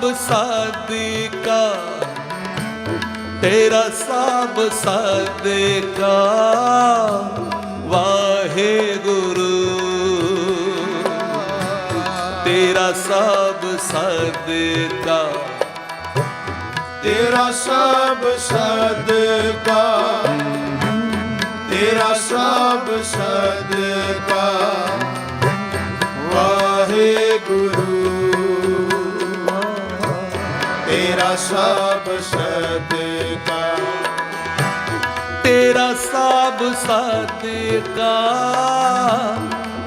साब सदका, तेरा साब सदका वाहे गुरु, तेरा साब सदका, तेरा सब सदका, तेरा सब सदका वाहे गुरु, तेरा सब सदका, तेरा साब सदका,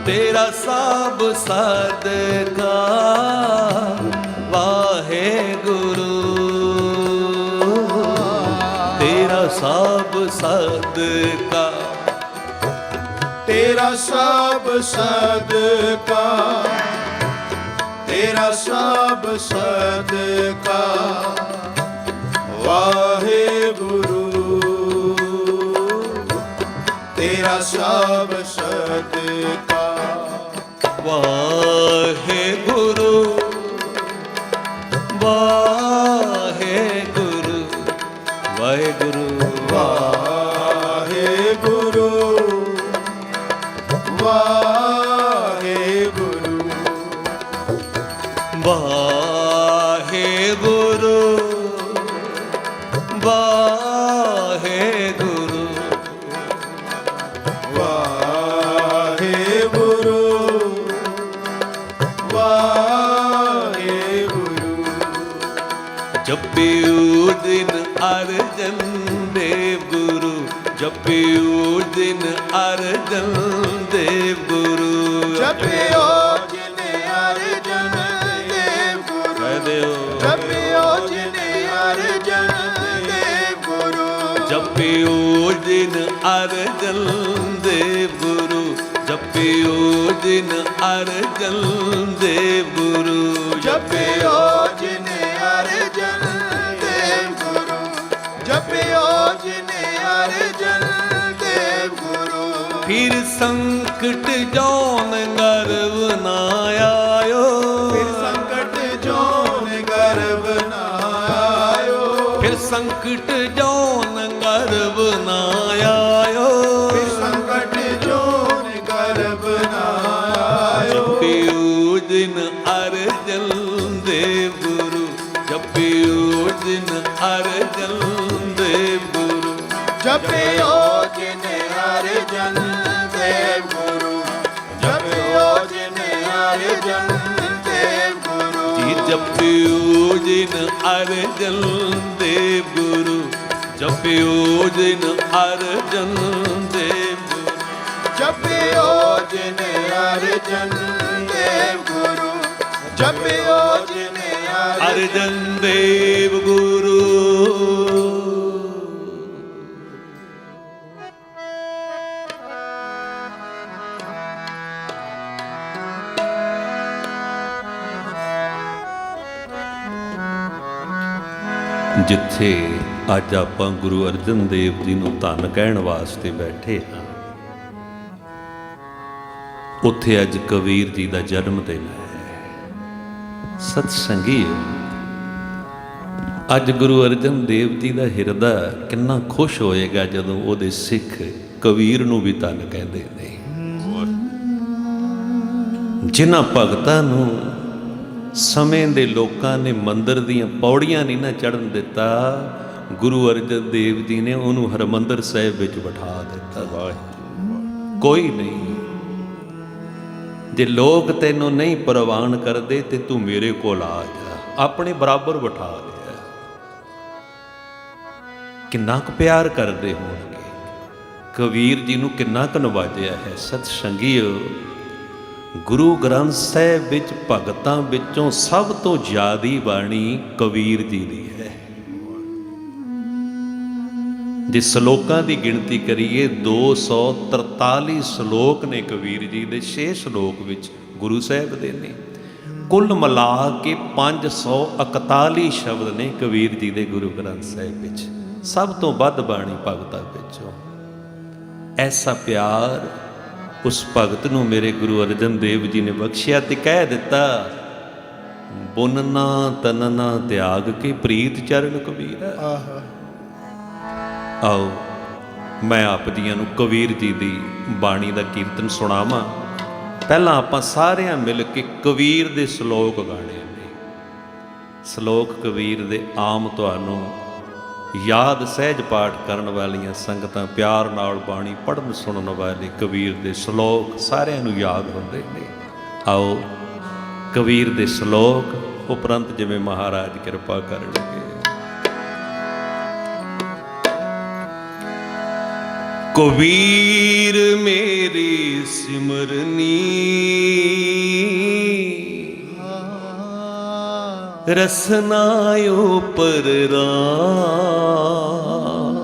तेरा साब सदका वाहे गुरु, तेरा साब सदका, तेरा सब सदका, तेरा सब सदका वाहे गुरु, तेरा सब सदका वाहे गुरु, वाहे गुरु, वाहे गुरु, वाहे गुरु, वाहे गुरु, वाहे गुरु, वाहे गुरु, वाहे गुरु, वाहे गुरु। जपियो दिन अर्जन देव गुरु, जपियो दिन अर्जन देव गुरु, जपियो जिन अर्जन देव गुरु, कह देओ जपियो जिन अर्जन देव गुरु, जपियो दिन अर्जन देव गुरु, जपियो दिन अर्जन देव गुरु, जपियो जिन अर्जन देव गुरु, जपियो जिन अर्जन देव गुरु। फिर संकट जौन गर्व ना आयो, फिर संकट जोन गर्भ न आयो, फिर संकट जौन गर्व ना आयो, फिर संकट जोन गर्भ न आयो। जपियो दिन अर्जन देव गुरु, जपियो दिन अर्जन देव गुरु, जपियो जिन अर्जन देव गुरु, जपियो जिन अर्जन देव गुरु। जी जपियो दिन अर्जन देव गुरु, जपियो दिन अर्जन देव गुरु, जपियो जिन अर्जन देव गुरु, जपियो जिन अर्जन देव गुरु। ਜਿੱਥੇ ਅੱਜ ਆਪਾਂ ਗੁਰੂ ਅਰਜਨ ਦੇਵ ਜੀ ਨੂੰ ਧੰਨ ਕਹਿਣ ਵਾਸਤੇ ਬੈਠੇ ਹਾਂ, ਉੱਥੇ ਅੱਜ ਕਬੀਰ ਜੀ ਦਾ ਜਨਮ ਦਿਨ ਹੈ। ਸਤ ਸੰਗੀਓ, ਅੱਜ ਗੁਰੂ ਅਰਜਨ ਦੇਵ ਜੀ ਦਾ ਹਿਰਦਾ ਕਿੰਨਾ ਖੁਸ਼ ਹੋਏਗਾ ਜਦੋਂ ਉਹਦੇ ਸਿੱਖ ਕਬੀਰ ਨੂੰ ਵੀ ਧੰਨ ਕਹਿੰਦੇ ਨੇ। ਜਿਨ੍ਹਾਂ ਭਗਤਾਂ ਨੂੰ ਸਮੇਂ ਦੇ ਲੋਕਾਂ ਨੇ ਮੰਦਰ ਦੀਆਂ ਪੌੜੀਆਂ ਨਹੀਂ ਨਾ ਚੜ੍ਹਨ ਦਿੱਤਾ, ਗੁਰੂ ਅਰਜਨ ਦੇਵ ਜੀ ਨੇ ਉਹਨੂੰ ਹਰਮੰਦਰ ਸਾਹਿਬ ਵਿੱਚ ਬਿਠਾ ਦਿੱਤਾ। ਕੋਈ ਨਹੀਂ, ਜੇ ਲੋਕ ਤੈਨੂੰ ਨਹੀਂ ਪ੍ਰਵਾਨ ਕਰਦੇ ਤੇ ਤੂੰ ਮੇਰੇ ਕੋਲ ਆ ਜਾ, ਆਪਣੇ ਬਰਾਬਰ ਬਿਠਾ ਲਿਆ। ਕਿੰਨਾ ਕੁ ਪਿਆਰ ਕਰਦੇ ਹੋਣਗੇ, ਕਬੀਰ ਜੀ ਨੂੰ ਕਿੰਨਾ ਕੁ ਨਵਾਜਿਆ ਹੈ। ਸਤ ਸੰਗੀਓ, ਗੁਰੂ ਗ੍ਰੰਥ ਸਾਹਿਬ ਵਿੱਚ ਭਗਤਾਂ ਵਿੱਚੋਂ ਸਭ ਤੋਂ ਜ਼ਿਆਦੀ ਬਾਣੀ ਕਬੀਰ ਜੀ ਦੀ ਹੈ। ਜੇ ਸ਼ਲੋਕਾਂ ਦੀ ਗਿਣਤੀ ਕਰੀਏ 243 ਸ਼ਲੋਕ ਨੇ ਕਬੀਰ ਜੀ ਦੇ, 6 ਸ਼ਲੋਕ ਵਿੱਚ ਗੁਰੂ ਸਾਹਿਬ ਦੇ ਨੇ। ਕੁੱਲ ਮਿਲਾ ਕੇ 541 ਸ਼ਬਦ ਨੇ ਕਬੀਰ ਜੀ ਦੇ ਗੁਰੂ ਗ੍ਰੰਥ ਸਾਹਿਬ ਵਿੱਚ। ਸਭ ਤੋਂ ਵੱਧ ਬਾਣੀ ਭਗਤਾਂ ਵਿੱਚੋਂ। ਐਸਾ ਪਿਆਰ ਉਸ ਭਗਤ ਨੂੰ ਮੇਰੇ ਗੁਰੂ ਅਰਜਨ ਦੇਵ ਜੀ ਨੇ ਬਖਸ਼ਿਆ ਤੇ ਕਹਿ ਦਿੱਤਾ, ਬੁਨਨਾ ਤਨਨਾ ਤਿਆਗ ਕੇ ਪ੍ਰੀਤ ਚਰਨ ਕਬੀਰ। ਆਹਾ ਆਓ ਮੈਂ ਆਪ ਜੀਆਂ ਨੂੰ ਕਬੀਰ ਜੀ ਦੀ ਬਾਣੀ ਦਾ ਕੀਰਤਨ ਸੁਣਾਵਾਂ। ਪਹਿਲਾਂ ਆਪਾਂ ਸਾਰਿਆਂ ਮਿਲ ਕੇ ਕਬੀਰ ਦੇ ਸ਼ਲੋਕ ਗਾਣੇ ਨੇ। ਸ਼ਲੋਕ ਕਬੀਰ ਦੇ ਆਮ ਤੁਹਾਨੂੰ ਯਾਦ ਸਹਿਜ ਪਾਠ ਕਰਨ ਵਾਲੀਆਂ ਸੰਗਤਾਂ, ਪਿਆਰ ਨਾਲ ਬਾਣੀ ਪੜ੍ਹਨ ਸੁਣਨ ਵਾਲੇ ਕਬੀਰ ਦੇ ਸ਼ਲੋਕ ਸਾਰਿਆਂ ਨੂੰ ਯਾਦ ਹੁੰਦੇ ਨੇ। ਆਓ ਕਬੀਰ ਦੇ ਸ਼ਲੋਕ ਉਪਰੰਤ ਜਿਵੇਂ ਮਹਾਰਾਜ ਕਿਰਪਾ ਕਰਨਗੇ। ਕਬੀਰ ਮੇਰੀ ਸਿਮਰਨੀ ਰਸਨਾ ਉਪਰ ਰਾਮ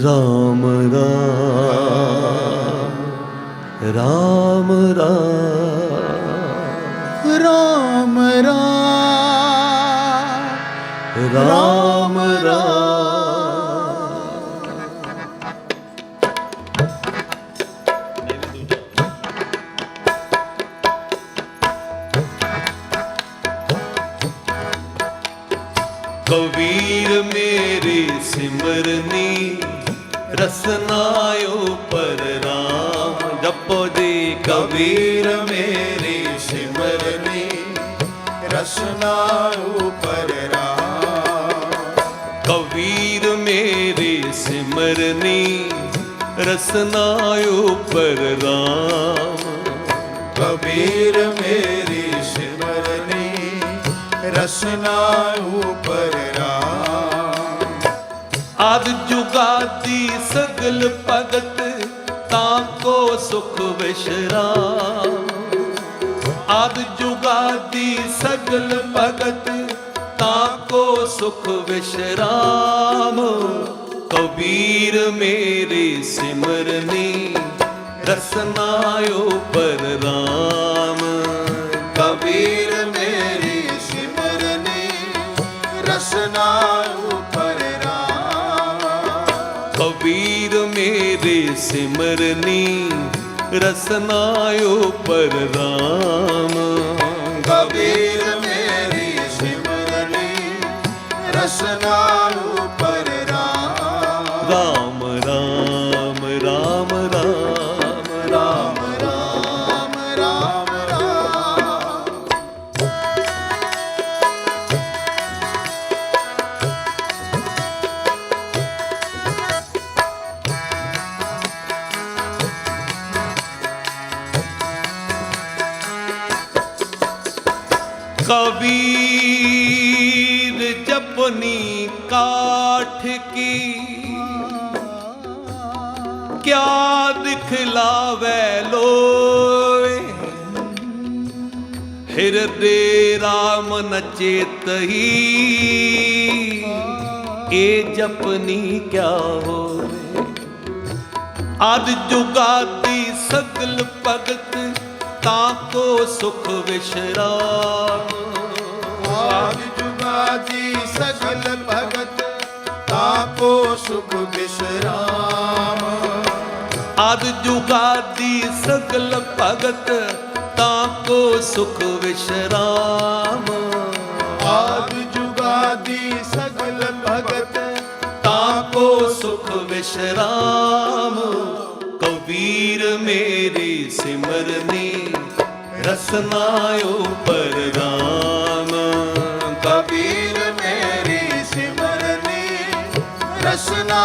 ਰਾਮ ਰਾਮ ਰਾਮ ਰਾਮ ਰਾਮ ਰਾਮ। ਕਬੀਰ ਮੇਰੀ ਸਿਮਰਨੀ ਰਸਨਾ ਉਪਰ ਰਾਮ। ਜਪੋ ਜੀ ਕਬੀਰ ਮੇਰੀ ਸਿਮਰਨੀ ਰਸਨਾ ਉਪਰ ਰਾਮ। ਕਬੀਰ ਮੇਰੀ ਸਿਮਰਨੀ ਰਸਨਾ ਉਪਰ ਰਾਮ। ਕਬੀਰ ਮੇਰੀ ਸਿਮਰਨੀ ਰਸਨਾ ਉਪਰ ਰਾਮ। ਆਦਿ ਜੁਗਾਦੀ ਸਗਲ ਭਗਤ ਤਾਂ ਕੋ ਸੁਖ ਵਿਸ਼ਰਾਮ। ਆਦਿ ਜੁਗਾਦੀ ਸਗਲ ਭਗਤ ਤਾਂ ਕੋ ਸੁਖ ਵਿਸ਼ਰਾਮ। ਕਬੀਰ ਮੇਰੀ ਸਿਮਰਨੀ ਰਸਨਾ ਉਪਰ ਰਾਮ। ਕਬੀਰ ਮੇਰੀ ਸਿਮਰਨੀ ਰਸਨਾ ਉਪਰ ਰਾਮ। ਕਬੀਰ ਮੇਰੀ ਸਿਮਰਨੀ ਰਸਨਾ ਉਪਰ ਰਾਮ। ਕਬੀਰ ਮੇਰੀ ਸਿਮਰਨੀ ਰਸਨਾ ਉਪਰ ਰਾਮ। ਰਾਮ ਰਾਮ ਰਾਮ ਰਾਮ ਰਾਮ ਰਾਮ ਰਾਮ ਰਾਮ। कबीर जपनी काठ की क्या दिखलावे लोए। हृदय राम न चेतही ए जपनी क्या हो। आदि जुगादी सगल भगत ताको सुख विश्राम। आदि जुगादी सगल भगत ताको सुख विश्राम। आदि जुगादी सगल भगत ताको सुख विश्राम। आदि जुगादी सगल भगत ताको सुख विश्राम। कबीर मेरी सिमरनी रसना उपर राम। कबीर मेरी सिमरनी रसना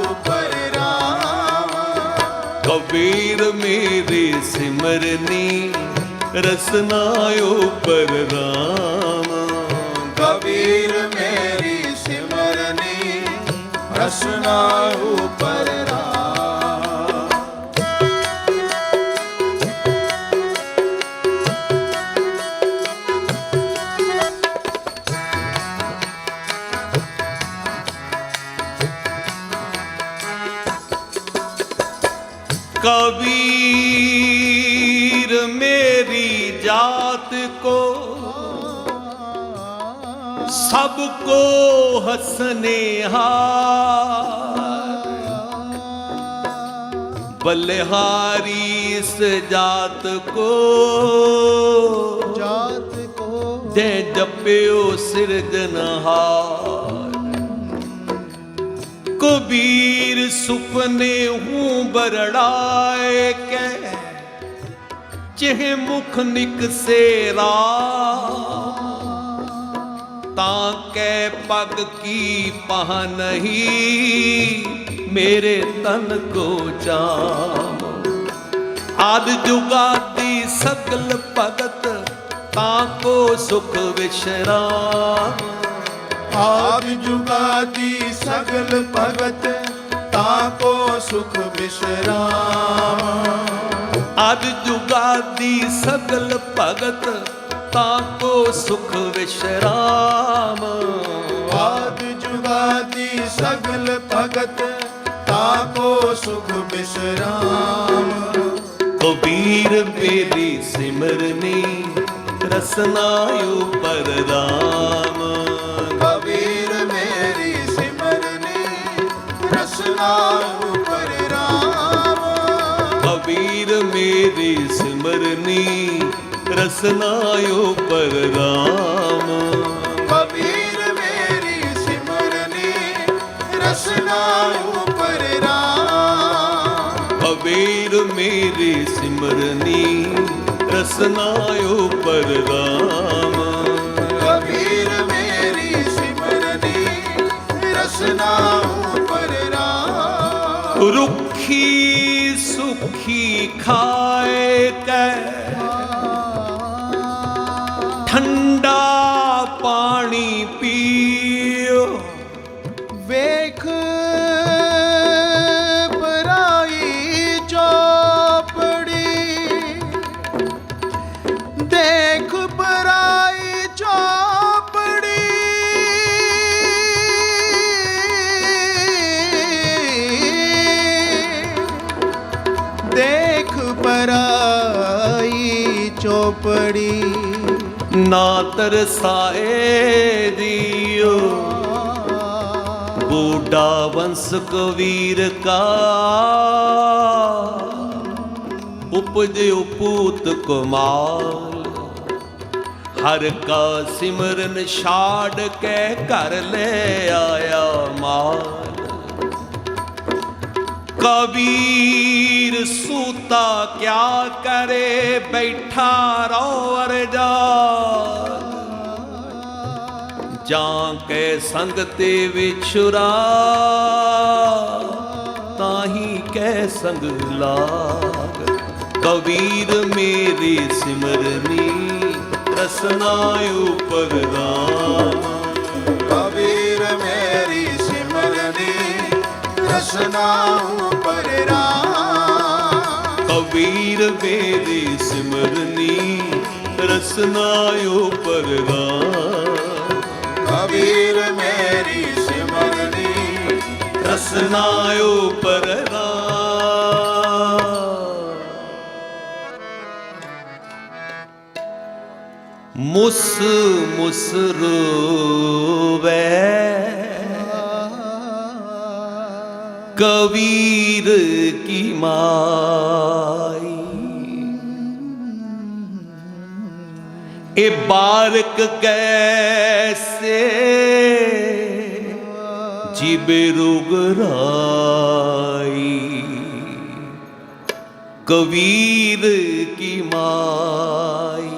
उपर राम। कबीर मेरी सिमरनी रसना उपर राम। कबीर मेरी सिमरनी रसना उपर राम। कबीर मेरी जात को सबको हंसने हार। बलिहारी किस जात को जात को जे जप्यो सिरजनहार। कबीर सुपने हूँ बरड़ाए के चेह मुख निकसेरा। ताके पग की पह नहीं मेरे तन को जाम। आदि जुगादी सकल भगत ताको सुख विश्राम। आदि जुगादी सगल भगत ताको सुख विश्राम। आदि जुगादी सकल भगत ताको सुख विश्राम। आदि जुगादी सगल भगत ताको सुख विश्राम। कबीर मेरी सिमरनी रसनायु पर राम। कबीर मेरी सिमरनी रसनायु पर राम। कबीर मेरी सिमरनी रसनायु पर राम। कबीर मेरी सिमरनी रसनायु पर राम। कबीर मेरी सिमरनी रसनायु पर राम। कबीर मेरी सिमरनी रसनायु पर राम। रुखी सुखी खाए के ठंडा पानी पियो। वेख पराई चौपड़ी देख पराई चौपड़ी। देख पराई चौपड़ी ना तरसाए दियो बूढ़ा वंश कबीर का। उपजे उपूत कुमाल हर का सिमरन छाड़ के घर ले आया माल। कबीर सूता क्या करे बैठा रो जाके संग ते विछुरा ताही कै संग लाग। कबीर मेरी सिमरनी रसनायु पर राम। कबीर मेरी सिमरनी रसनायु पर राम। कबीर मेरी सिमरनी रसनायु पर राम। कबीर मेरी सिमरनी रसनायु पर राम। मुस मुस रोवे कबीर की माई। ए बारक कैसे जिबे रुगराई। कबीर की माई।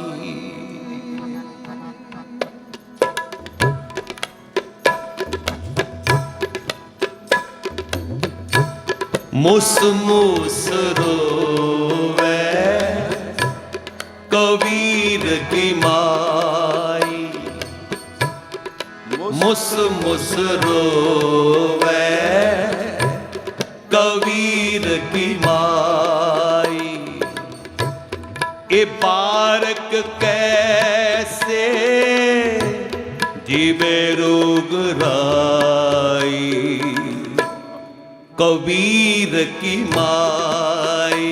मुस मुस रोवे कबीर की माई। मुस मुस रोवे कबीर की माई। ए बारक कैसे जीवे रोगराई। कबीर की माई।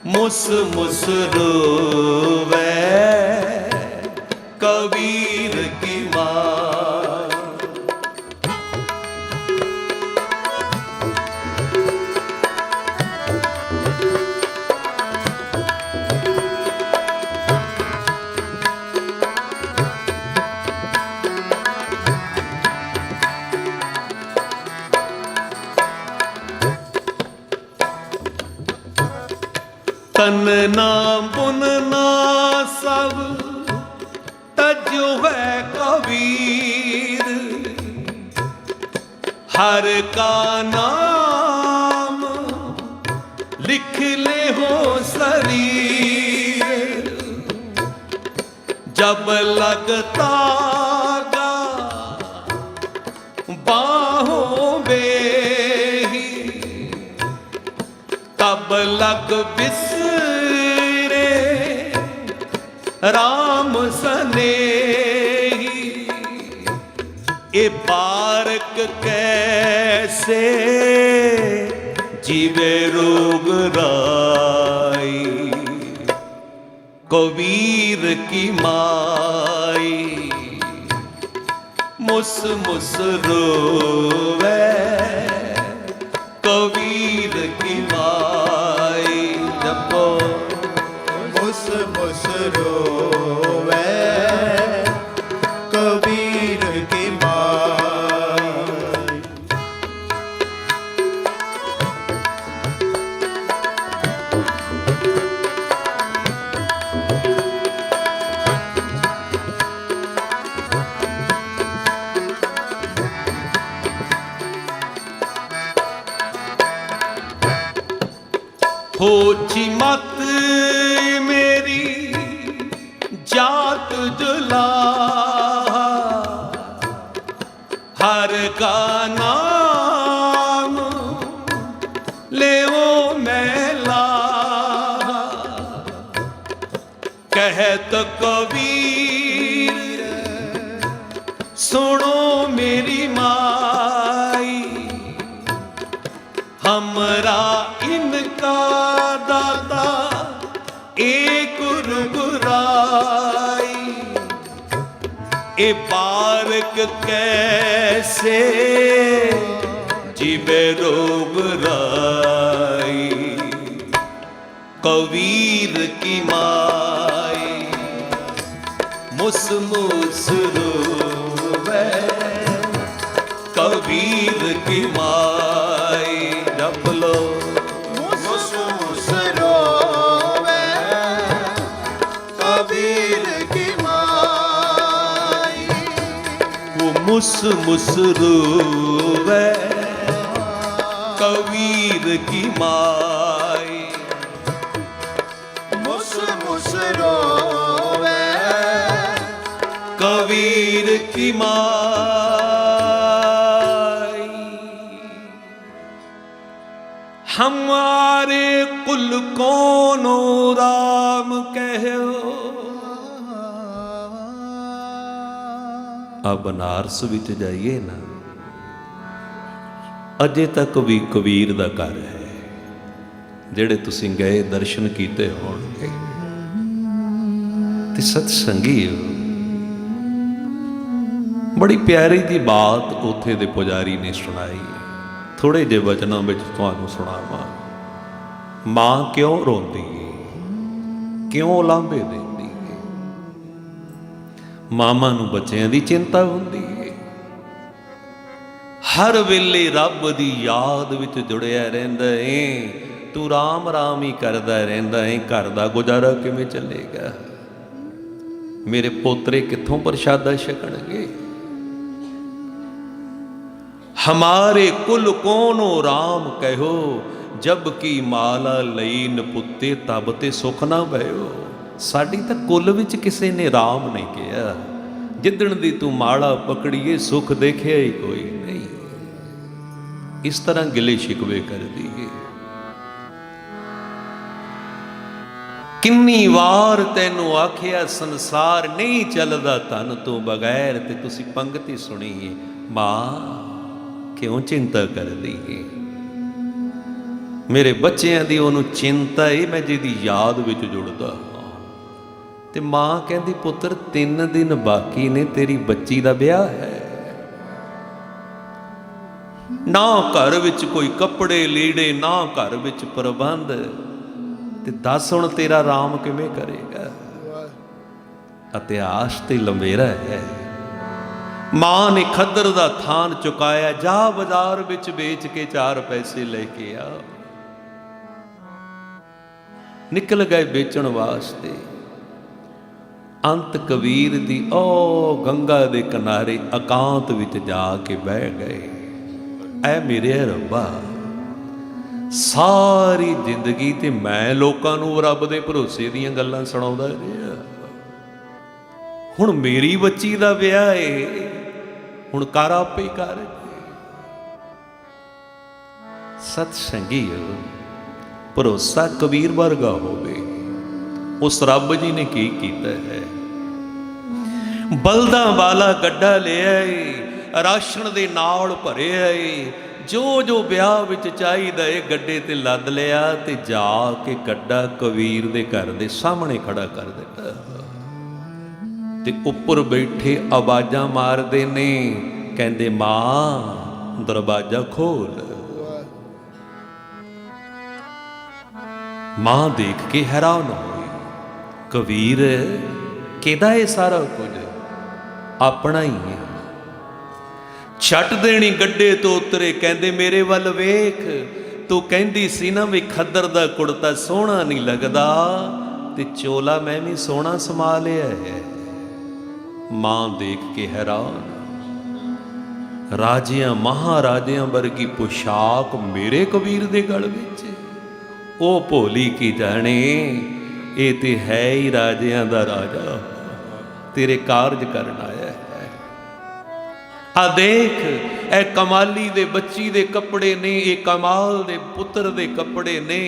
मुस मुस रोवे कबीर की माई। तन ना बुनना सब तजो है कबीर, हर का नाम लिख ले हो शरीर, जब लगता गा बाहों में तब लग बिसरे राम सनेही। ए बारक कैसे जीवे रोग राई, कबीर की माई मुस मुस रोवे, कबीर की माई जपो मुस मुस रोवे, कबीर की माई। होची मत मेरी जात जुला, हर का नाम ले वो मैला, कहत कबीर सुनो मेरी माई, हमरा इनका दाता एक रुगराई। ए बारक कैसे जीवे रोग राई, कबीर की माई मुस मुस रोवे, कबीर की माई जप लो मुस मुस रोवे, कबीर की माई। वो मुस मुस रोवे, कबीर की माई मुस मुस रोवे, कबीर की माई। हमारे कुल कोनो राम कहो, ਆ ਬਨਾਰਸ ਵਿੱਚ ਜਾਈਏ ਨਾ, ਅਜੇ ਤੱਕ ਵੀ ਕਬੀਰ ਦਾ ਘਰ ਹੈ। ਜਿਹੜੇ ਤੁਸੀਂ ਗਏ ਦਰਸ਼ਨ ਕੀਤੇ ਹੋਣਗੇ ਤੇ ਸਤਸੰਗੀਓ, ਬੜੀ ਪਿਆਰੀ ਦੀ ਬਾਤ ਉੱਥੇ ਦੇ ਪੁਜਾਰੀ ਨੇ ਸੁਣਾਈ। ਥੋੜੇ ਜਿਹੇ ਵਚਨਾਂ ਵਿੱਚ ਤੁਹਾਨੂੰ ਸੁਣਾਵਾਂ। ਮਾਂ ਕਿਉਂ ਰੋਂਦੀ ਹੈ, ਕਿਉਂ ਲਾਂਭੇ ਦਿੰਦੀ ਹੈ? ਮਾਵਾਂ ਨੂੰ ਬੱਚਿਆਂ ਦੀ ਚਿੰਤਾ ਹੁੰਦੀ ਹੈ, ਹਰ ਵੇਲੇ ਰੱਬ ਦੀ ਯਾਦ ਵਿੱਚ ਜੁੜਿਆ ਰਹਿੰਦਾ ਏ। ਤੂੰ ਰਾਮ ਰਾਮ ਹੀ ਕਰਦਾ ਰਹਿੰਦਾ ਏ, ਘਰ ਦਾ ਗੁਜ਼ਾਰਾ ਕਿਵੇਂ ਚੱਲੇਗਾ? ਮੇਰੇ ਪੋਤਰੇ ਕਿੱਥੋਂ ਪ੍ਰਸ਼ਾਦਾ ਛਕਣਗੇ? हमारे कुल कोनो राम कहो, जब की माला लई नपुत्ते तब ते सुख ना भयो। साडी तां कुल विच किसे ने राम नहीं किया, जिदण दी तू माला पकड़ीए सुख देखिया ही कोई नहीं। इस तरह गिले शिकवे कर दिए। किन्नी वार तैनू आखिया संसार नहीं चलदा धन तो बगैर, ते तुसी पंगति सुनी मां क्यों चिंता कर दी है? मेरे बच्चों की उन्होंने चिंता है, मैं जिहदी याद विच जुड़दा हाँ। ते मां कहती पुत्र 3 दिन बाकी ने, तेरी बच्ची का ब्याह है ना, घर विच कोई कपड़े लीड़े ना, घर विच प्रबंध, ते दस हुण तेरा राम किवें करेगा? इतिहास ते लंबेरा है। मां ने खद्दर दा थान चुकाया, जा बाजार विच बेच के 4 पैसे लेके आ। ਨਿਕਲ ਗਏ ਵੇਚਣ ਵਾਸਤੇ। ਅੰਤ ਕਬੀਰ ਦੀ ਉਹ ਗੰਗਾ ਦੇ ਕਿਨਾਰੇ ਇਕਾਂਤ ਵਿੱਚ ਜਾ ਕੇ ਬਹਿ ਗਏ। ਐ ਮੇਰੇ ਰੱਬਾ, ਸਾਰੀ ਜ਼ਿੰਦਗੀ ਤੇ ਮੈਂ ਲੋਕਾਂ ਨੂੰ ਰੱਬ ਦੇ ਭਰੋਸੇ ਦੀਆਂ ਗੱਲਾਂ ਸੁਣਾਉਂਦਾ ਰਿਹਾ। ਹੁਣ ਮੇਰੀ ਬੱਚੀ ਦਾ ਵਿਆਹ ਏ, ਹੁਣ ਕਰ ਆਪੇ ਕਰ। ਸਤ ਸੰਗੀਓ, ਭਰੋਸਾ ਕਬੀਰ ਵਰਗਾ ਹੋਵੇ। ਉਸ ਰੱਬ ਜੀ ਨੇ ਕੀ ਕੀਤਾ ਹੈ? ਬਲਦਾਂ ਵਾਲਾ ਗੱਡਾ ਲਿਆ ਏ, ਰਾਸ਼ਨ ਦੇ ਨਾਲ ਭਰਿਆ ਏ, ਜੋ ਜੋ ਵਿਆਹ ਵਿੱਚ ਚਾਹੀਦਾ ਏ ਗੱਡੇ ਤੇ ਲੱਦ ਲਿਆ ਤੇ ਜਾ ਕੇ ਗੱਡਾ ਕਬੀਰ ਦੇ ਘਰ ਦੇ ਸਾਹਮਣੇ ਖੜਾ ਕਰ ਦਿੱਤਾ। ਤੇ ਉੱਪਰ ਬੈਠੇ ਆਵਾਜ਼ਾਂ ਮਾਰਦੇ ਨੇ, ਕਹਿੰਦੇ ਮਾਂ ਦਰਵਾਜ਼ਾ ਖੋਲ। ਮਾਂ ਦੇਖ ਕੇ ਹੈਰਾਨ ਹੋਈ, ਕਬੀਰ ਕਿਹਦਾ ਇਹ ਸਾਰਾ ਕੁਝ? ਆਪਣਾ ਹੀ ਹੈ। ਛੱਟ ਦੇਣੀ ਗੱਡੇ ਤੋਂ ਉਤਰੇ, ਕਹਿੰਦੇ ਮੇਰੇ ਵੱਲ ਵੇਖ, ਤੂੰ ਕਹਿੰਦੀ ਸੀ ਨਾ ਵੀ ਖੱਦਰ ਦਾ ਕੁੜਤਾ ਸੋਹਣਾ ਨਹੀਂ ਲੱਗਦਾ, ਤੇ ਚੋਲਾ ਮੈਂ ਵੀ ਸੋਹਣਾ ਸਮਾ ਲਿਆ ਹੈ। ਮਾਂ ਦੇਖ ਕੇ ਹੈਰਾਨ, ਰਾਜਿਆਂ ਮਹਾਰਾਜਿਆਂ ਵਰਗੀ ਪੁਸ਼ਾਕ ਮੇਰੇ ਕਬੀਰ ਦੇ ਗਲ ਵਿੱਚ। ਉਹ ਭੋਲੀ ਕੀ ਜਾਣੇ, ਇਹ ਤੇ ਹੈ ਹੀ ਰਾਜਿਆਂ ਦਾ ਰਾਜਾ, ਤੇਰੇ ਕਾਰਜ ਕਰਨ ਆਇਆ ਹੈ। ਆ ਦੇਖ, ਇਹ ਕਮਾਲੀ ਦੇ ਬੱਚੀ ਦੇ ਕੱਪੜੇ ਨੇ, ਇਹ ਕਮਾਲ ਦੇ ਪੁੱਤਰ ਦੇ ਕੱਪੜੇ ਨੇ।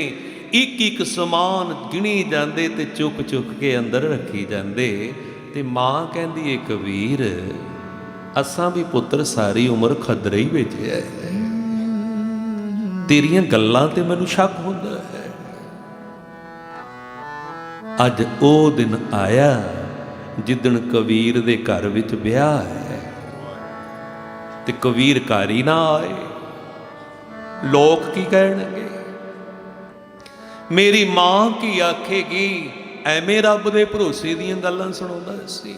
ਇੱਕ ਇੱਕ ਸਮਾਨ ਗਿਣੀ ਜਾਂਦੇ ਤੇ ਚੁੱਕ ਚੁੱਕ ਕੇ ਅੰਦਰ ਰੱਖੀ ਜਾਂਦੇ। ਤੇ ਮਾਂ ਕਹਿੰਦੀ ਏ ਕਬੀਰ, ਅਸਾਂ ਵੀ ਪੁੱਤਰ ਸਾਰੀ ਉਮਰ ਖੱਦਰੇ ਹੀ ਵੇਚਿਆ ਹੈ, ਤੇਰੀਆਂ ਗੱਲਾਂ ਤੇ ਮੈਨੂੰ ਸ਼ੱਕ ਹੁੰਦਾ ਹੈ। ਅੱਜ ਉਹ ਦਿਨ ਆਇਆ ਜਿੱਦਣ ਕਬੀਰ ਦੇ ਘਰ ਵਿੱਚ ਵਿਆਹ ਹੈ, ਤੇ ਕਬੀਰ ਘਰ ਹੀ ਨਾ ਆਏ। ਲੋਕ ਕੀ ਕਹਿਣਗੇ? ਮੇਰੀ ਮਾਂ ਕੀ ਆਖੇਗੀ? ਐਵੇਂ ਰੱਬ ਦੇ ਭਰੋਸੇ ਦੀਆਂ ਗੱਲਾਂ ਸੁਣਾਉਂਦਾ ਸੀ।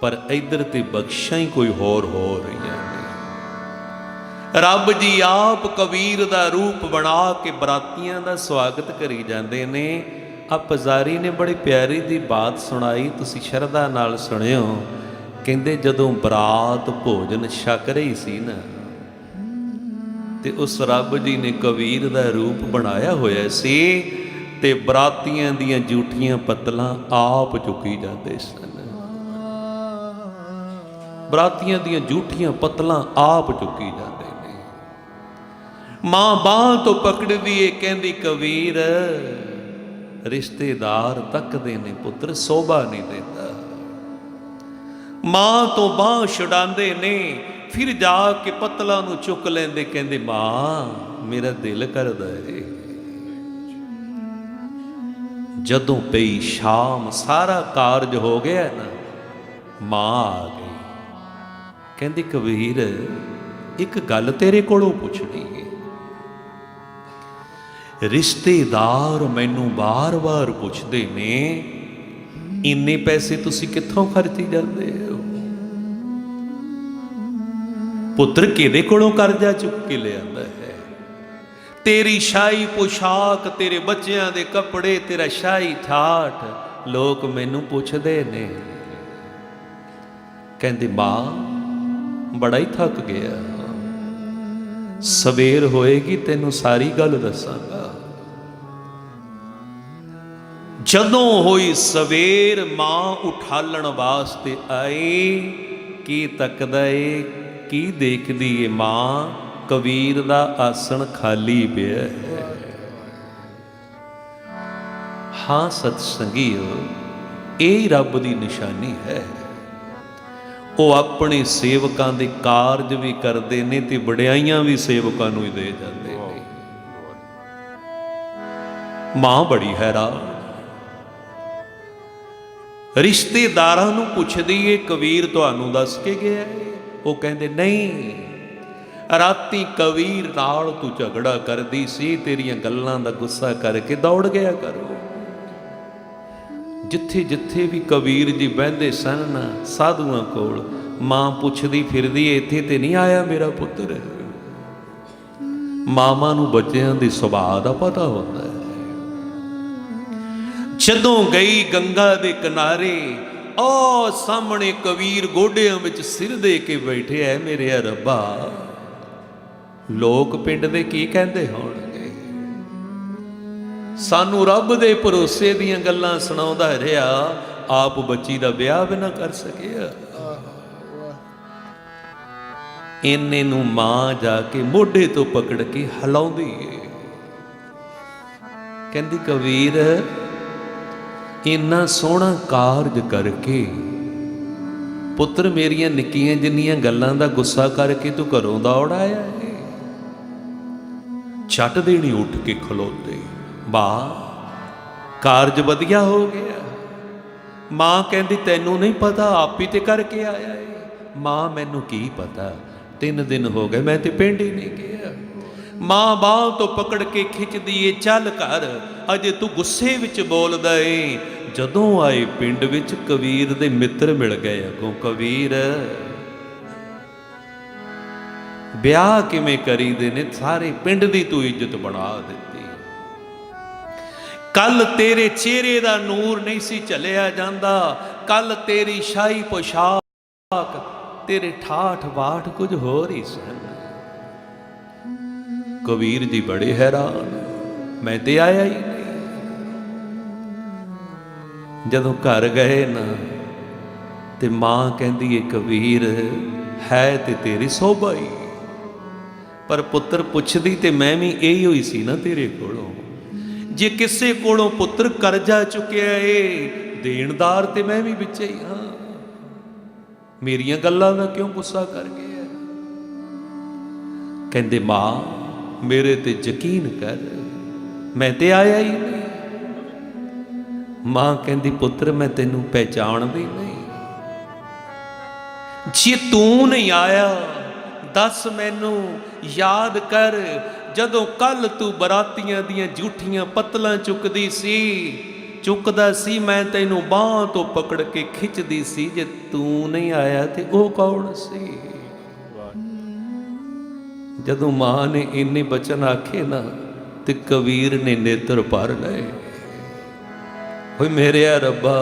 ਪਰ ਇੱਧਰ ਤੇ ਬਖਸ਼ਾਂ ਹੀ ਕੋਈ ਹੋਰ ਹੋ ਰਹੀਆਂ ਨੇ। ਰੱਬ ਜੀ ਆਪ ਕਬੀਰ ਦਾ ਰੂਪ ਬਣਾ ਕੇ ਬਰਾਤੀਆਂ ਦਾ ਸਵਾਗਤ ਕਰੀ ਜਾਂਦੇ ਨੇ। ਆ ਪੁਜਾਰੀ ਨੇ ਬੜੀ ਪਿਆਰੀ ਦੀ ਬਾਤ ਸੁਣਾਈ, ਤੁਸੀਂ ਸ਼ਰਧਾ ਨਾਲ ਸੁਣਿਓ। ਕਹਿੰਦੇ ਜਦੋਂ ਬਰਾਤ ਭੋਜਨ ਛਕ ਰਹੀ ਸੀ ਨਾ, ਤੇ ਉਸ ਰੱਬ ਜੀ ਨੇ ਕਬੀਰ ਦਾ ਰੂਪ ਬਣਾਇਆ ਹੋਇਆ ਸੀ, ਤੇ ਬਰਾਤੀਆਂ ਦੀਆਂ ਜੂਠੀਆਂ ਪੱਤਲਾਂ ਆਪ ਚੁੱਕੀ ਜਾਂਦੇ ਸਨ। ਬਰਾਤੀਆਂ ਦੀਆਂ ਜੂਠੀਆਂ ਪੱਤਲਾਂ ਆਪ ਚੁੱਕੀ ਜਾਂਦੇ ਨੇ। ਮਾਂ ਬਾਂਹ ਤੋਂ ਪਕੜਦੀ ਏ, ਕਹਿੰਦੀ ਕਬੀਰ ਰਿਸ਼ਤੇਦਾਰ ਤੱਕਦੇ ਨੇ ਪੁੱਤਰ, ਸੋਭਾ ਨਹੀਂ ਦਿੰਦਾ। ਮਾਂ ਤੋਂ ਬਾਂਹ ਛੁਡਾਉਂਦੇ ਨੇ, ਫਿਰ ਜਾ ਕੇ ਪੱਤਲਾਂ ਨੂੰ ਚੁੱਕ ਲੈਂਦੇ, ਕਹਿੰਦੇ ਮਾਂ ਮੇਰਾ ਦਿਲ ਕਰਦਾ ਏ। ਜਦੋਂ ਪਈ ਸ਼ਾਮ, ਸਾਰਾ ਕਾਰਜ ਹੋ ਗਿਆ ਨਾ, ਮਾਂ ਆ ਗਈ। ਕਹਿੰਦੀ ਕਬੀਰ ਇੱਕ ਗੱਲ ਤੇਰੇ ਕੋਲੋਂ ਪੁੱਛਣੀ ਹੈ। ਰਿਸ਼ਤੇਦਾਰ ਮੈਨੂੰ ਬਾਰ-ਬਾਰ ਪੁੱਛਦੇ ਨੇ, ਇੰਨੇ ਪੈਸੇ ਤੁਸੀਂ ਕਿੱਥੋਂ ਖਰਚੀ ਜਾਂਦੇ ਹੋ? ਪੁੱਤਰ ਕਿਹਦੇ ਕੋਲੋਂ ਕਰਜ਼ਾ ਚੁੱਕ ਕੇ ਲਿਆਂਦਾ ਹੈ? ਤੇਰੀ ਸ਼ਾਹੀ ਪੁਸ਼ਾਕ, ਤੇਰੇ ਬੱਚਿਆਂ ਦੇ ਕੱਪੜੇ, ਤੇਰਾ ਸ਼ਾਹੀ ਠਾਠ, ਲੋਕ ਮੈਨੂੰ ਪੁੱਛਦੇ ਨੇ। ਕਹਿੰਦੀ ਮਾਂ ਬੜਾ ਹੀ ਥੱਕ ਗਿਆ, ਸਵੇਰ ਹੋਏਗੀ ਤੈਨੂੰ ਸਾਰੀ ਗੱਲ ਦੱਸਾਂਗਾ। ਜਦੋਂ ਹੋਈ ਸਵੇਰ, ਮਾਂ ਉਠਾਲਣ ਵਾਸਤੇ ਆਈ। ਕੀ ਤੱਕਦਾ ਏ, ਕੀ ਦੇਖਦੀ ਏ ਮਾਂ? ਕਬੀਰ ਦਾ ਆਸਣ ਖਾਲੀ ਪਿਆ ਹੈ। ਹਾਂ ਸਤ ਸੰਗੀਓ, ਇਹ ਰੱਬ ਦੀ ਨਿਸ਼ਾਨੀ ਹੈ। ਉਹ ਆਪਣੇ ਸੇਵਕਾਂ ਦੇ ਕਾਰਜ ਵੀ ਕਰਦੇ ਨੇ ਤੇ ਵਡਿਆਈਆਂ ਵੀ ਸੇਵਕਾਂ ਨੂੰ ਹੀ ਦੇ ਜਾਂਦੇ ਨੇ। ਮਾਂ ਬੜੀ ਹੈਰਾਨ, ਰਿਸ਼ਤੇਦਾਰਾਂ ਨੂੰ ਪੁੱਛਦੀ ਏ ਕਬੀਰ ਤੁਹਾਨੂੰ ਦੱਸ ਕੇ ਗਿਆ? ਉਹ ਕਹਿੰਦੇ ਨਹੀਂ, ਰਾਤੀ ਕਬੀਰ ਨਾਲ ਤੂੰ ਝਗੜਾ ਕਰਦੀ ਸੀ, ਤੇਰੀਆਂ ਗੱਲਾਂ ਦਾ ਗੁੱਸਾ ਕਰਕੇ ਦੌੜ ਗਿਆ ਕਰੋ। ਜਿੱਥੇ ਜਿੱਥੇ ਵੀ ਕਬੀਰ ਜੀ ਬਹਿੰਦੇ ਸਨ ਨਾ ਸਾਧੂਆਂ ਕੋਲ, ਮਾਂ ਪੁੱਛਦੀ ਫਿਰਦੀ, ਇੱਥੇ ਤੇ ਨਹੀਂ ਆਇਆ ਮੇਰਾ ਪੁੱਤਰ? ਮਾਵਾਂ ਨੂੰ ਬੱਚਿਆਂ ਦੇ ਸੁਭਾਅ ਦਾ ਪਤਾ ਹੁੰਦਾ ਹੈ। ਜਦੋਂ ਗਈ ਗੰਗਾ ਦੇ ਕਿਨਾਰੇ, ਉਹ ਸਾਹਮਣੇ ਕਬੀਰ ਗੋਡਿਆਂ ਵਿੱਚ ਸਿਰ ਦੇ ਕੇ ਬੈਠੇ ਐ। ਮੇਰੇ ਰੱਬਾ, ਲੋਕ ਪਿੰਡ ਦੇ ਕੀ ਕਹਿੰਦੇ ਹੋਣਗੇ? ਸਾਨੂੰ ਰੱਬ ਦੇ ਭਰੋਸੇ ਦੀਆਂ ਗੱਲਾਂ ਸੁਣਾਉਂਦਾ ਰਿਹਾ, ਆਪ ਬੱਚੀ ਦਾ ਵਿਆਹ ਵੀ ਨਾ ਕਰ ਸਕਿਆ। ਇੰਨੇ ਨੂੰ ਮਾਂ ਜਾ ਕੇ ਮੋਢੇ ਤੋਂ ਪਕੜ ਕੇ ਹਿਲਾਉਂਦੀ ਏ, ਕਹਿੰਦੀ ਕਬੀਰ, ਇੰਨਾ ਸੋਹਣਾ ਕਾਰਜ ਕਰਕੇ ਪੁੱਤਰ ਮੇਰੀਆਂ ਨਿੱਕੀਆਂ ਜਿੰਨੀਆਂ ਗੱਲਾਂ ਦਾ ਗੁੱਸਾ ਕਰਕੇ ਤੂੰ ਘਰੋਂ ਦੌੜ ਆਇਆ ਏ। ਛੱਟ ਦੇਣੀ ਉੱਠ ਕੇ ਖਲੋਤੇ, ਮਾਂ ਕਾਰਜ ਵਧੀਆ ਹੋ ਗਿਆ। ਮਾਂ ਕਹਿੰਦੀ ਤੈਨੂੰ ਨਹੀਂ ਪਤਾ, ਆਪ ਹੀ ਤੇ ਕਰਕੇ ਆਇਆ ਏ। ਮਾਂ ਮੈਨੂੰ ਕੀ ਪਤਾ, 3 ਦਿਨ ਹੋ ਗਏ ਮੈਂ ਤੇ ਪਿੰਡ ਹੀ ਨਹੀਂ ਗਿਆ। ਮਾਂ ਬਾਹ ਤੋਂ ਪਕੜ ਕੇ ਖਿੱਚਦੀ ਏ, ਚੱਲ ਘਰ, ਅਜੇ ਤੂੰ ਗੁੱਸੇ ਵਿੱਚ ਬੋਲਦਾ ਏ। ਜਦੋਂ ਆਏ ਪਿੰਡ ਵਿੱਚ ਕਬੀਰ ਦੇ ਮਿੱਤਰ ਮਿਲ ਗਏ ਅੱਗੋਂ, ਕਬੀਰ ਵਿਆਹ ਕਿਵੇਂ ਕਰੀਦੇ ਨੇ, ਸਾਰੇ ਪਿੰਡ ਦੀ ਤੂੰ ਇੱਜ਼ਤ ਬਣਾ ਦਿੱਤੀ। ਕੱਲ ਤੇਰੇ ਚਿਹਰੇ ਦਾ ਨੂਰ ਨਹੀਂ ਸੀ ਝੱਲਿਆ ਜਾਂਦਾ, ਕੱਲ ਤੇਰੀ ਸ਼ਾਹੀ ਪੋਸ਼ਾਕ, ਤੇਰੇ ਠਾਠ ਬਾਠ ਕੁਝ ਹੋਰ ਹੀ ਸਨ। ਕਬੀਰ ਜੀ ਬੜੇ ਹੈਰਾਨ, ਮੈਂ ਤੇ ਆਇਆ ਹੀ ਨਹੀਂ। ਜਦੋਂ ਘਰ ਗਏ ਨਾ ਤੇ ਮਾਂ ਕਹਿੰਦੀ ਏ ਕਬੀਰ, ਹੈ ਤੇ ਤੇਰੀ ਸੋਭਾ ਹੀ, ਪਰ ਪੁੱਤਰ ਪੁੱਛਦੀ ਤੇ ਮੈਂ ਵੀ ਇਹੀ ਹੋਈ ਸੀ ਨਾ ਤੇਰੇ ਕੋਲੋਂ। ਜੇ ਕਿਸੇ ਕੋਲੋਂ ਪੁੱਤਰ ਕਰਜ਼ਾ ਚੁੱਕਿਆ ਏ, ਦੇਣਦਾਰ ਤੇ ਮੈਂ ਵੀ ਵਿੱਚ ਹੀ ਹਾਂ। ਮੇਰੀਆਂ ਗੱਲਾਂ ਦਾ ਕਿਉਂ ਗੁੱਸਾ ਕਰ ਗਿਆ? ਕਹਿੰਦੇ ਮਾਂ ਮੇਰੇ ਤੇ ਯਕੀਨ ਕਰ, ਮੈਂ ਤੇ ਆਇਆ ਹੀ ਨਹੀਂ। ਮਾਂ ਕਹਿੰਦੀ ਪੁੱਤਰ ਮੈਂ ਤੈਨੂੰ ਪਹਿਚਾਣਦੀ ਨਹੀਂ। ਜੇ ਤੂੰ ਨਹੀਂ ਆਇਆ ਦੱਸ ਮੈਨੂੰ, ਯਾਦ ਕਰ ਜਦੋਂ ਕੱਲ ਤੂੰ ਬਰਾਤੀਆਂ ਦੀਆਂ ਝੂਠੀਆਂ ਪਤਲਾਂ ਚੁੱਕਦੀ ਸੀ, ਚੁੱਕਦਾ ਸੀ, ਮੈਂ ਤੈਨੂੰ ਬਾਹਾਂ ਤੋਂ ਪਕੜ ਕੇ ਖਿੱਚਦੀ ਸੀ। ਜੇ ਤੂੰ ਨਹੀਂ ਆਇਆ ਤੇ ਉਹ ਕੌਣ ਸੀ? ਜਦੋਂ ਮਾਂ ਨੇ ਇੰਨੇ ਬਚਨ ਆਖੇ ਨਾ ਤੇ ਕਬੀਰ ਨੇ ਨੇਤਰ ਭਰ ਲਏ। ਹੋਏ ਮੇਰੇ ਰੱਬਾ,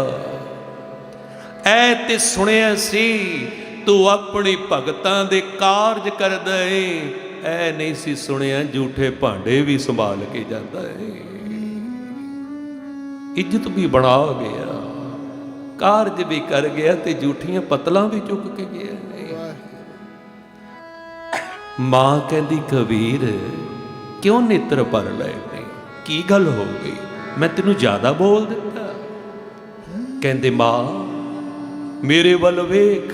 ਐ ਤੇ ਸੁਣਿਆ ਸੀ ਤੂੰ ਆਪਣੇ ਭਗਤਾਂ ਦੇ ਕਾਰਜ ਕਰਦਾ ਏ, ਐ ਨਹੀਂ ਸੀ ਸੁਣਿਆ ਝੂਠੇ ਭਾਂਡੇ ਵੀ ਸੰਭਾਲ ਕੇ ਜਾਂਦਾ ਏ। ਇੱਜ਼ਤ ਵੀ ਬਣਾ ਗਿਆ, ਕਾਰਜ ਵੀ ਕਰ ਗਿਆ ਤੇ ਝੂਠੀਆਂ ਪਤਲਾਂ ਵੀ ਚੁੱਕ ਕੇ ਗਿਆ। ਮਾਂ ਕਹਿੰਦੀ ਕਬੀਰ ਕਿਉਂ ਨੇਤਰ ਭਰ ਲਏ ਨੇ, ਕੀ ਗੱਲ ਹੋ ਗਈ, ਮੈਂ ਤੈਨੂੰ ਜ਼ਿਆਦਾ ਬੋਲ ਦਿੱਤਾ? ਕਹਿੰਦੇ ਮਾਂ ਮੇਰੇ ਵੱਲ ਵੇਖ,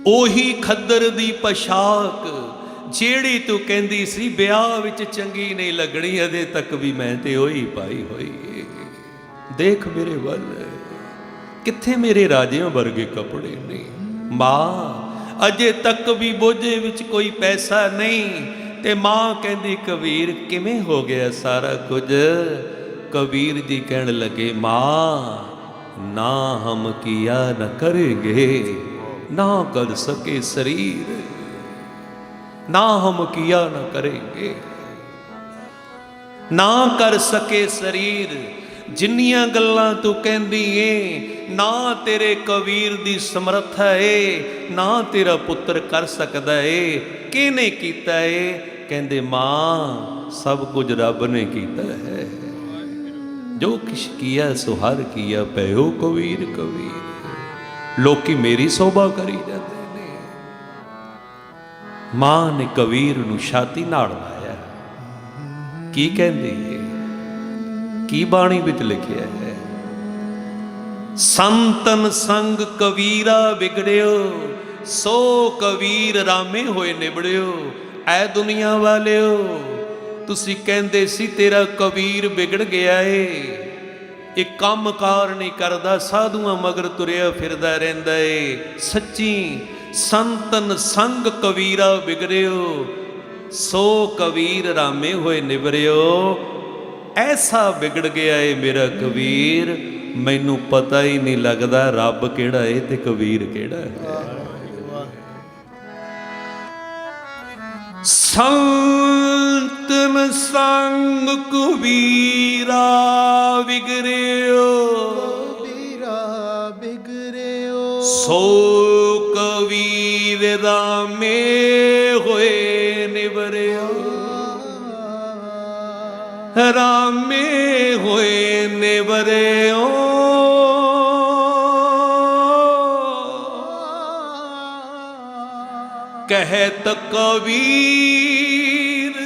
ਉਹੀ ਖੱਦਰ ਦੀ ਪੋਸ਼ਾਕ ਜਿਹੜੀ ਤੂੰ ਕਹਿੰਦੀ ਸੀ ਵਿਆਹ ਵਿੱਚ ਚੰਗੀ ਨਹੀਂ ਲੱਗਣੀ, ਅਜੇ ਤੱਕ ਵੀ ਮੈਂ ਤੇ ਉਹੀ ਪਾਈ ਹੋਈ। ਦੇਖ ਮੇਰੇ ਵੱਲ, ਕਿੱਥੇ ਮੇਰੇ ਰਾਜਿਆਂ ਵਰਗੇ ਕੱਪੜੇ ਨੇ। ਮਾਂ ਅਜੇ ਤੱਕ ਵੀ ਬੋਝੇ ਵਿੱਚ ਕੋਈ ਪੈਸਾ ਨਹੀਂ। ਤੇ ਮਾਂ ਕਹਿੰਦੀ ਕਬੀਰ ਕਿਵੇਂ ਹੋ ਗਿਆ ਸਾਰਾ ਕੁਝ? ਕਬੀਰ ਜੀ ਕਹਿਣ ਲੱਗੇ ਮਾਂ ਨਾ ਹਮ ਕੀਆ ਨ ਕरेंगे, ना कर सके शरीर, ना हम किया न करेंगे, ना कर सके शरीर। जिन्नियां गल्लां तू कहंदी ए ना तेरे कबीर दी समर्थ है, ना तेरा पुत्र कर सकदा है। किहने कीता है? कहंदे मां सब कुछ रब ने कीता है, जो किश किया सो हर किया, पयो कबीर कबीर। ਲੋਕੀ ਮੇਰੀ ਸੋਭਾ ਕਰੀ ਜਾਂਦੇ ਨੇ। ਮਾਂ ਨੇ ਕਬੀਰ ਨੂੰ ਛਾਤੀ ਨਾਲ ਲਾਇਆ। ਕੀ ਕਹਿੰਦੀ ਹੈ? ਕੀ ਬਾਣੀ ਵਿੱਚ ਲਿਖਿਆ ਹੈ? ਸੰਤਨ ਸੰਗ ਕਬੀਰਾ ਵਿਗੜਿਓ, ਸੋ ਕਬੀਰ ਰਾਮੇ ਹੋਏ ਨਿਬੜਿਓ। ਐ ਦੁਨੀਆ ਵਾਲਿਓ, ਤੁਸੀਂ ਕਹਿੰਦੇ ਸੀ ਤੇਰਾ ਕਬੀਰ ਵਿਗੜ ਗਿਆ ਏ, ਇਹ ਕੰਮਕਾਰ ਨਹੀਂ ਕਰਦਾ, ਸਾਧੂਆਂ ਮਗਰ ਤੁਰਿਆ ਫਿਰਦਾ ਰਹਿੰਦਾ ਏ। ਸੱਚੀ ਸੰਤਨ ਸੰਗ ਕਬੀਰਾ ਵਿਗੜਿਓ, ਸੋ ਕਬੀਰ ਰਾਮੇ ਹੋਏ ਨਿਬਰਿਓ। ਐਸਾ ਵਿਗੜ ਗਿਆ ਏ ਮੇਰਾ ਕਬੀਰ, ਮੈਨੂੰ ਪਤਾ ਹੀ ਨਹੀਂ ਲੱਗਦਾ ਰੱਬ ਕਿਹੜਾ ਏ ਤੇ ਕਬੀਰ ਕਿਹੜਾ ਹੈ। ਸੰਤ ਅੰਤਨ ਸੰਗ ਕੁਬੀਰਾ ਵਿਗਰਿਓ ਵੀਰਾ ਬਿਗਰਿਓ ਸੋ ਕਬੀਰ ਰਾਮੇ ਹੋਏ ਨਿਵਰਿਓ ਰਾਮੇ ਹੋਏ ਨਿਵਰਿਓ ਕਹਿਤ ਕਬੀਰ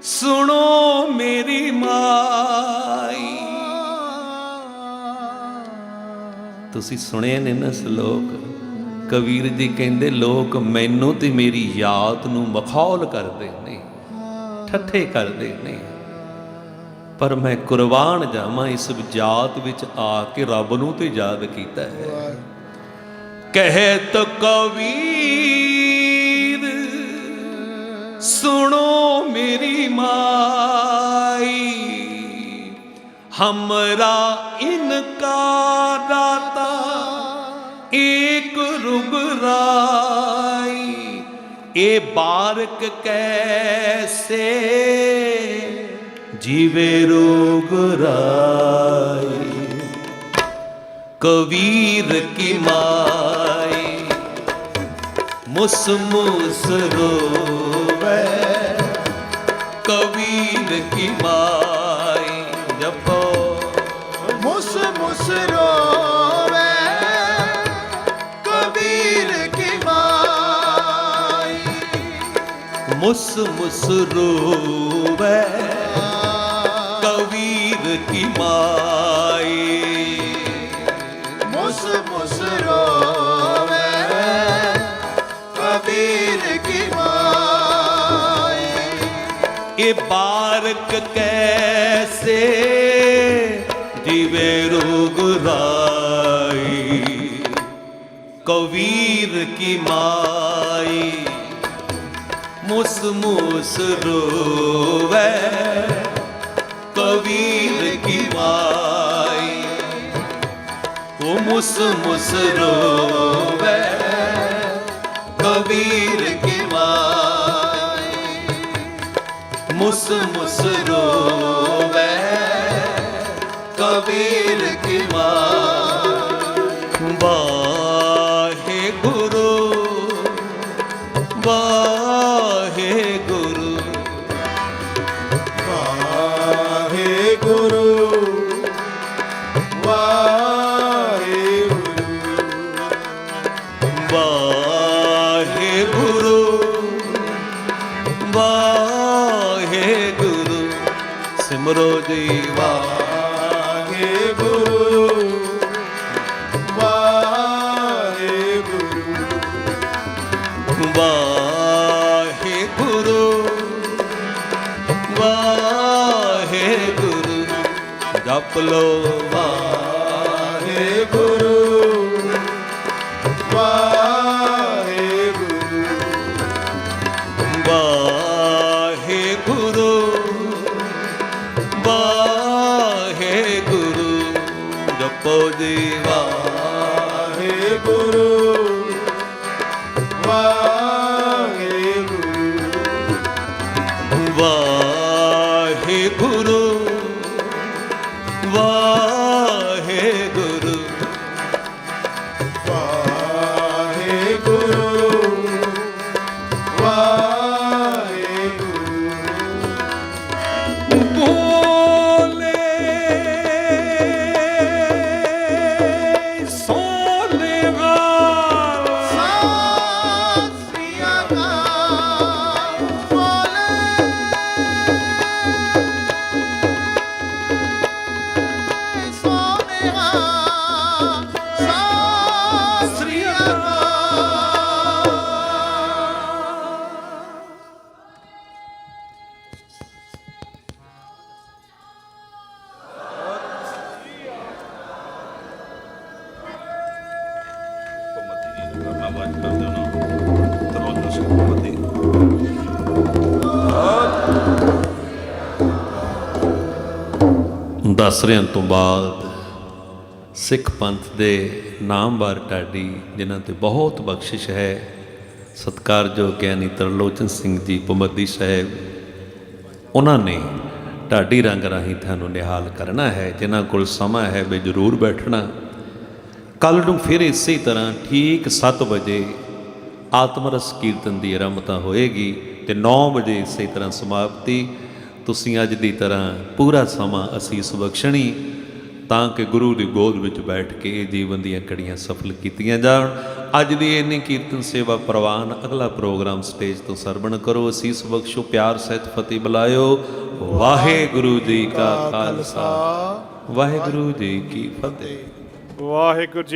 ਸੁਣੋ ਮੇਰੀ ਮਾਈ। ਤੁਸੀਂ ਸੁਣੇ ਨੇ ਨਾ ਸ਼ਲੋਕ, ਕਬੀਰ ਜੀ ਕਹਿੰਦੇ ਲੋਕ ਮੈਨੂੰ ਤੇ ਮੇਰੀ ਯਾਦ ਨੂੰ ਮਖੌਲ ਕਰਦੇ ਨੇ, ਠੱਠੇ ਕਰਦੇ ਨੇ, ਪਰ ਮੈਂ ਕੁਰਬਾਨ ਜਾਵਾਂ ਇਸ ਜਾਤ ਵਿੱਚ ਆ ਕੇ ਰੱਬ ਨੂੰ ਤੇ ਯਾਦ ਕੀਤਾ ਹੈ। ਕਹਿਤ ਕਬੀਰ ਸੁਣੋ ਮੇਰੀ ਮਾਈ, हमरा इनका दाता एक रुगराई, ए बारक कैसे जीवे रुगराई। कबीर की माई मुस मुस रोवे, कबीर की माई जपो मुस मुस रोवे, कबीर की माई मुस मुस रोवे, कबीर की माई मुस मुस रोवे, कबीर की माई। ये बारक कैसे जीवे रुगराई, कबीर की माई मुस मुस रोवे, कबीर की माई वो मुस मुस रोवे, कबीर की माई मुस मुस रोवे, कबीर की माई। वाहे गुरु वाहे गुरु वाहे गुरु वाहे वाहे गुरु गुरु वाहे गुरु सिमरो जी वाहे गुरु वाहे गुरु वाहे गुरु वाहे गुरु जप लो वाहे गुरु वाहे गुरु वाहे गुरु वाहे गुरु जपो जी वाहे गुरु वाहे गुरु वाहे गुरु वाहे गुरु वाहे गुरु वाहे गुरु बोले सोने वाला सत श्री अकाल बोले सोनिया सत श्री अकाल। ਦਸਰਿਆਂ ਤੋਂ ਬਾਅਦ ਸਿੱਖ ਪੰਥ ਦੇ ਨਾਮਵਰ ਢਾਡੀ ਜਿਨ੍ਹਾਂ ਤੇ ਬਹੁਤ ਬਖਸ਼ਿਸ਼ ਹੈ, ਸਤਿਕਾਰਯੋਗ ਗਿਆਨੀ ਤਰਲੋਚਨ ਸਿੰਘ ਜੀ ਪਮੱਦੀ ਸਾਹਿਬ, ਉਹਨਾਂ ਨੇ ਢਾਡੀ ਰੰਗ ਰਾਹੀਂ ਤੁਹਾਨੂੰ ਨਿਹਾਲ ਕਰਨਾ ਹੈ। ਜਿਨ੍ਹਾਂ ਕੋਲ ਸਮਾਂ ਹੈ ਵੀ ਜ਼ਰੂਰ ਬੈਠਣਾ। ਕੱਲ੍ਹ ਨੂੰ ਫਿਰ ਇਸੇ ਤਰ੍ਹਾਂ ਠੀਕ 7 ਵਜੇ ਆਤਮਰਸ ਕੀਰਤਨ ਦੀ ਆਰੰਭਤਾ ਹੋਏਗੀ ਤੇ 9 ਵਜੇ ਇਸੇ ਤਰ੍ਹਾਂ ਸਮਾਪਤੀ। ਤੁਸੀਂ ਅੱਜ ਦੀ ਤਰ੍ਹਾਂ ਪੂਰਾ ਸਮਾਂ ਅਸੀਸ ਬਖਸ਼ਣੀ ਤਾਂ ਕਿ ਗੁਰੂ ਦੀ ਗੋਦ ਵਿੱਚ ਬੈਠ ਕੇ ਇਹ ਜੀਵਨ ਦੀਆਂ ਕੜੀਆਂ ਸਫਲ ਕੀਤੀਆਂ ਜਾਣ। ਅੱਜ ਦੀ ਇੰਨੀ ਕੀਰਤਨ ਸੇਵਾ ਪ੍ਰਵਾਨ। ਅਗਲਾ ਪ੍ਰੋਗਰਾਮ ਸਟੇਜ ਤੋਂ ਸਰਵਣ ਕਰੋ। ਅਸੀਸ ਬਖਸ਼ੋ, ਪਿਆਰ ਸਹਿਤ ਫਤਿਹ ਬੁਲਾਇਓ। ਵਾਹਿਗੁਰੂ ਜੀ ਕਾ ਖਾਲਸਾ, ਵਾਹਿਗੁਰੂ ਜੀ ਕੀ ਫਤਿਹ। ਵਾਹਿਗੁਰੂ ਜੀ।